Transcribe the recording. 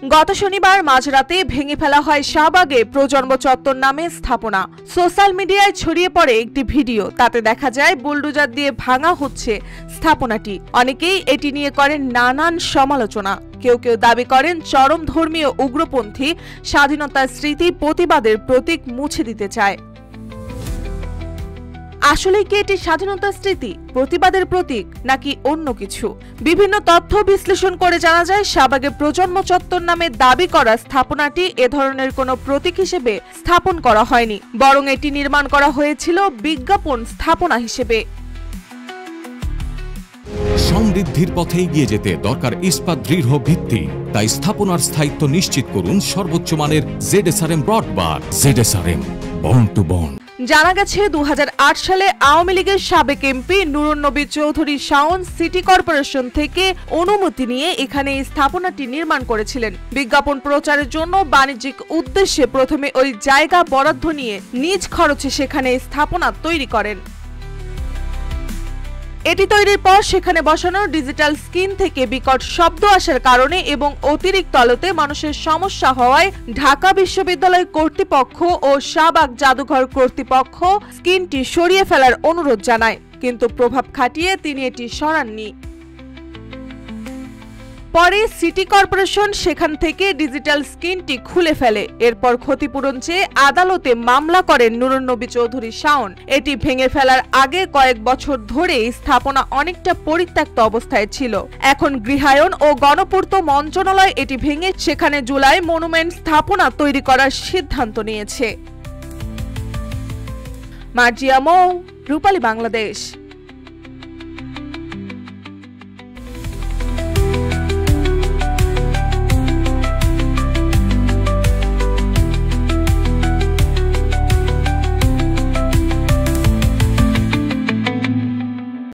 গত শনিবার মাঝরাতে ভেঙে ফেলা হয় শাহবাগে প্রজন্ম চত্বর নামে স্থাপনা। সোশ্যাল মিডিয়ায় ছড়িয়ে পড়ে একটি ভিডিও। তাতে দেখা যায় বুলডোজার দিয়ে ভাঙা হচ্ছে স্থাপনাটি। অনেকেই এটি নিয়ে করেন নানান সমালোচনা। কেউ কেউ দাবি করেন চরম ধর্মীয় উগ্রপন্থী স্বাধীনতার স্মৃতি প্রতিবাদের প্রতীক মুছে দিতে চায়। আসলে কি এটি স্বাধীনতার স্মৃতি, প্রতিবাদের প্রতীক, নাকি অন্য কিছু? বিভিন্ন তথ্য বিশ্লেষণ করে জানা যায় শাহবাগে প্রজন্ম চত্বর নামে দাবি করা স্থাপনাটি এ ধরনের কোনো প্রতীক হিসেবে স্থাপন করা হয়নি, বরং এটি নির্মাণ করা হয়েছিল বিজ্ঞাপন স্থাপনা হিসেবে। সমৃদ্ধির পথে এগিয়ে যেতে দরকার ইস্পাত দৃঢ় ভিত্তি। তাই স্থাপনার স্থায়িত্ব নিশ্চিত করুন সর্বোচ্চ মানের ZSRM broadband. ZSRM, bond to bond. জানা গেছে 2008 সালে আওয়ামী লীগের সাবেক এমপি নুরুন নবী চৌধুরী শাওন সিটি কর্পোরেশন থেকে অনুমতি নিয়ে এখানে এই স্থাপনাটি নির্মাণ করেছিলেন। বিজ্ঞাপন প্রচারের জন্য বাণিজ্যিক উদ্দেশ্যে প্রথমে ওই জায়গা বরাদ্দ নিয়ে নিজ খরচে সেখানে স্থাপনা তৈরি করেন। এটি তৈরির পর সেখানে বসানো ডিজিটাল স্ক্রিন থেকে বিকট শব্দ আসার কারণে এবং অতিরিক্ত আলোতে মানুষের সমস্যা হওয়ায় ঢাকা বিশ্ববিদ্যালয় কর্তৃপক্ষ ও শাহবাগ জাদুঘর কর্তৃপক্ষ স্ক্রিনটি সরিয়ে ফেলার অনুরোধ জানায়, কিন্তু প্রভাব খাটিয়ে তিনি এটি সরাননি। পরে সিটি কর্পোরেশন সেখান থেকে ডিজিটাল স্ক্রিনটি খুলে ফেলে। এরপর ক্ষতিপূরণ চেয়ে আদালতে মামলা করেন নুরুন নবী চৌধুরী শাওন। এটি ভেঙে ফেলার আগে কয়েক বছর ধরে স্থাপনা অনেকটা পরিত্যক্ত অবস্থায় ছিল। এখন গৃহায়ন ও গণপূর্ত মন্ত্রণালয় এটি ভেঙে সেখানে জুলাই মনুমেন্ট স্থাপনা তৈরি করার সিদ্ধান্ত নিয়েছে। মার্জিয়া মৌ, রূপালী বাংলাদেশ।